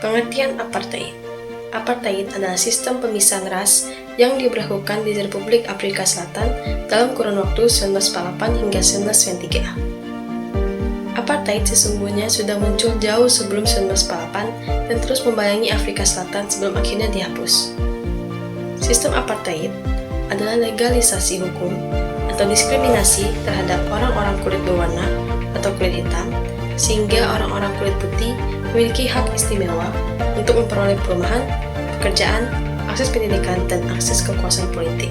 Pengertian apartheid. Apartheid adalah sistem pemisahan ras yang diberlakukan di Republik Afrika Selatan dalam kurun waktu 1948 hingga 1993. Apartheid sesungguhnya sudah muncul jauh sebelum 1948 dan terus membayangi Afrika Selatan sebelum akhirnya dihapus. Sistem apartheid adalah legalisasi hukum atau diskriminasi terhadap orang-orang kulit berwarna atau kulit hitam, sehingga orang-orang kulit putih memiliki hak istimewa untuk memperoleh perumahan, pekerjaan, akses pendidikan, dan akses kekuasaan politik.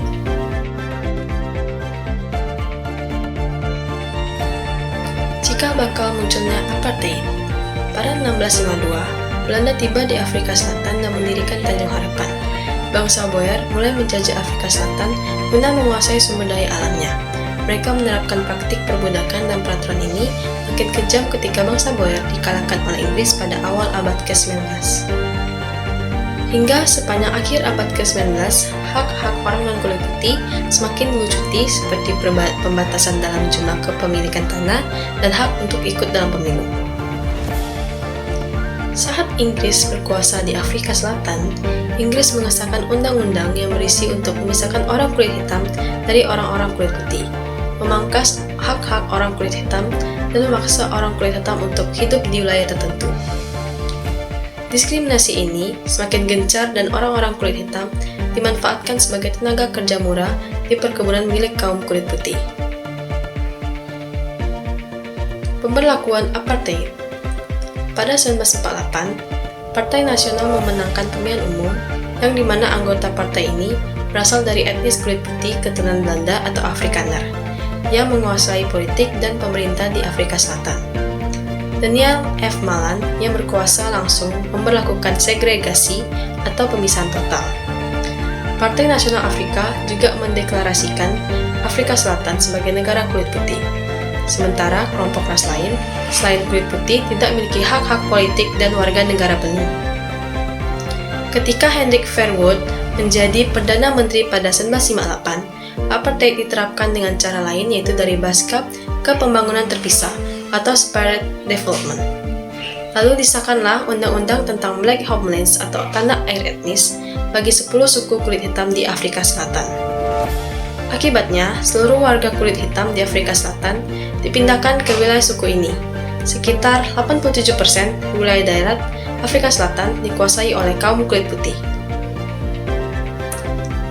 Jika bakal munculnya apartheid, pada 1652, Belanda tiba di Afrika Selatan dan mendirikan Tanjung Harapan. Bangsa Boer mulai menjajah Afrika Selatan guna menguasai sumber daya alamnya. Mereka menerapkan praktik perbudakan dan peraturan ini makin kejam ketika bangsa Boer dikalahkan oleh Inggris pada awal abad ke-19. Hingga sepanjang akhir abad ke-19, hak-hak orang non-kulit putih semakin dilucuti seperti pembatasan dalam jumlah kepemilikan tanah dan hak untuk ikut dalam pemilu. Saat Inggris berkuasa di Afrika Selatan, Inggris mengesahkan undang-undang yang berisi untuk memisahkan orang kulit hitam dari orang-orang kulit putih, memangkas hak-hak orang kulit hitam, dan memaksa orang kulit hitam untuk hidup di wilayah tertentu. Diskriminasi ini semakin gencar dan orang-orang kulit hitam dimanfaatkan sebagai tenaga kerja murah di perkebunan milik kaum kulit putih. Pemberlakuan apartheid. Pada 1948, Partai Nasional memenangkan pemilihan umum yang dimana anggota partai ini berasal dari etnis kulit putih keturunan Belanda atau Afrikaner yang menguasai politik dan pemerintah di Afrika Selatan. Daniel F. Malan yang berkuasa langsung memberlakukan segregasi atau pemisahan total. Partai Nasional Afrika juga mendeklarasikan Afrika Selatan sebagai negara kulit putih. Sementara kelompok ras lain, selain kulit putih, tidak memiliki hak-hak politik dan warga negara penuh. Ketika Hendrik Verwoerd menjadi Perdana Menteri pada 1958, apartheid diterapkan dengan cara lain, yaitu dari Baskap ke pembangunan terpisah atau Separate Development. Lalu disahkanlah Undang-Undang tentang Black Homelands atau tanah air etnis bagi 10 suku kulit hitam di Afrika Selatan. Akibatnya, seluruh warga kulit hitam di Afrika Selatan dipindahkan ke wilayah suku ini. Sekitar 87% wilayah daerah Afrika Selatan dikuasai oleh kaum kulit putih.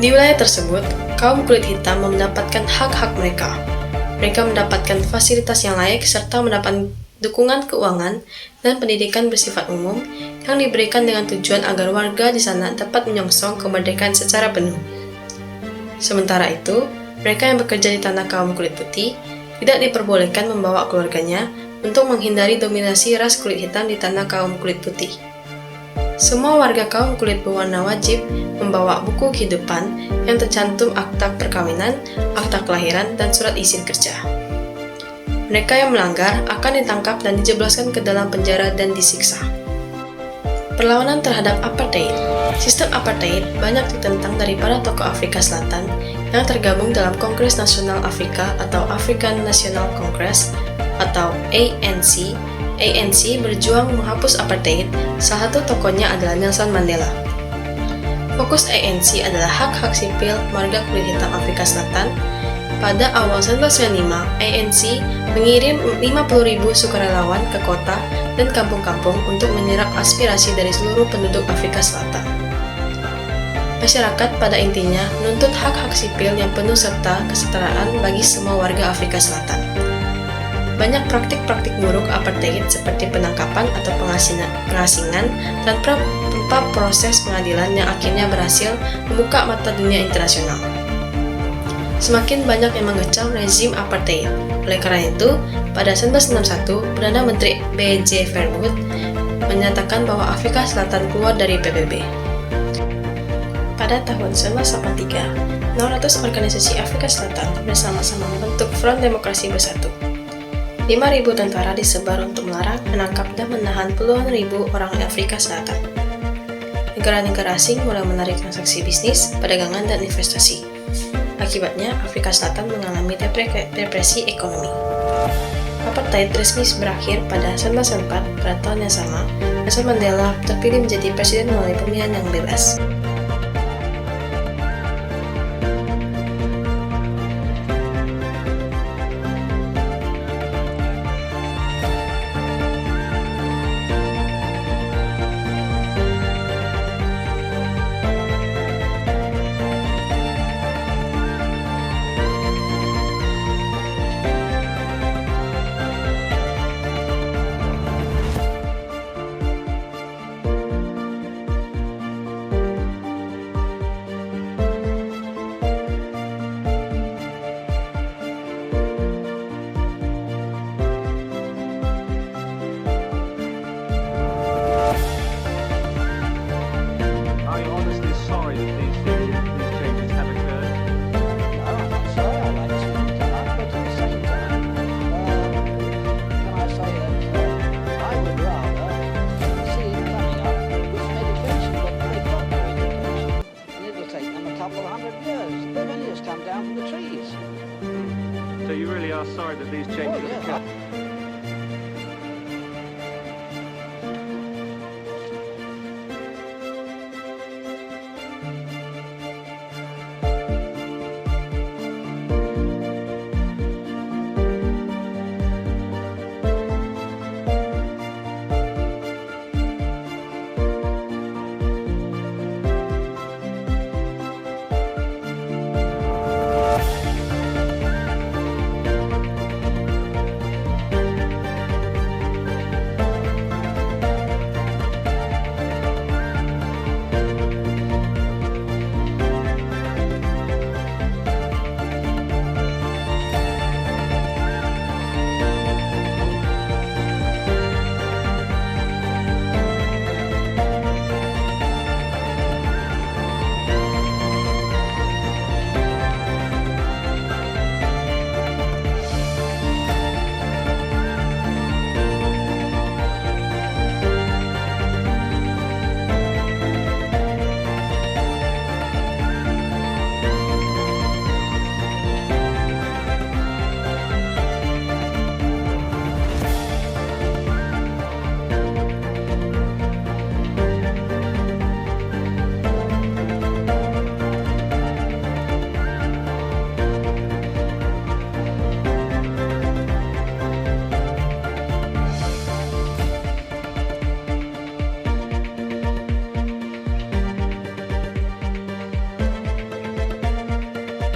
Di wilayah tersebut, kaum kulit hitam mendapatkan hak-hak mereka. Mereka mendapatkan fasilitas yang layak serta mendapat dukungan keuangan dan pendidikan bersifat umum yang diberikan dengan tujuan agar warga di sana dapat menyongsong kemerdekaan secara penuh. Sementara itu, mereka yang bekerja di tanah kaum kulit putih tidak diperbolehkan membawa keluarganya untuk menghindari dominasi ras kulit hitam di tanah kaum kulit putih. Semua warga kaum kulit berwarna wajib membawa buku kehidupan yang tercantum akta perkawinan, akta kelahiran, dan surat izin kerja. Mereka yang melanggar akan ditangkap dan dijebloskan ke dalam penjara dan disiksa. Perlawanan terhadap apartheid. Sistem apartheid banyak ditentang dari para tokoh Afrika Selatan yang tergabung dalam Kongres Nasional Afrika atau African National Congress atau ANC. ANC berjuang menghapus apartheid, salah satu tokohnya adalah Nelson Mandela. Fokus ANC adalah hak-hak sipil warga kulit hitam Afrika Selatan. Pada awal 1995, ANC mengirim 50.000 sukarelawan ke kota dan kampung-kampung untuk menyerap aspirasi dari seluruh penduduk Afrika Selatan. Masyarakat pada intinya menuntut hak-hak sipil yang penuh serta kesetaraan bagi semua warga Afrika Selatan. Banyak praktik-praktik buruk apartheid seperti penangkapan atau pengasingan tanpa proses pengadilan yang akhirnya berhasil membuka mata dunia internasional. Semakin banyak yang mengecam rezim apartheid. Oleh karena itu, pada 1961, Perdana Menteri B.J. Verwoerd menyatakan bahwa Afrika Selatan keluar dari PBB. Pada tahun 1983, 600 organisasi Afrika Selatan bersama-sama membentuk Front Demokrasi Bersatu. 5.000 tentara disebar untuk melarang, menangkap, dan menahan puluhan ribu orang Afrika Selatan. Negara-negara asing mulai menarik transaksi bisnis, perdagangan, dan investasi. Akibatnya, Afrika Selatan mengalami depresi ekonomi. Apartheid resmi berakhir pada 1994 pada tahun yang sama, Nelson Mandela terpilih menjadi presiden melalui pemilihan yang bebas. Are you honestly sorry that these changes have occurred? No, I'm not sorry I'd like to see them come up, but at the same time, can I say that I would rather see it coming up with medication, but they've got no education, and it'll take them a couple of 100 years. They've only just come down from the trees. So you really are sorry that these changes Oh, have yeah. occurred?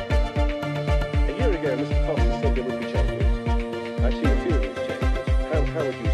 A year ago, Mr. Foster said there would be changes. I've seen a few of these changes. How would you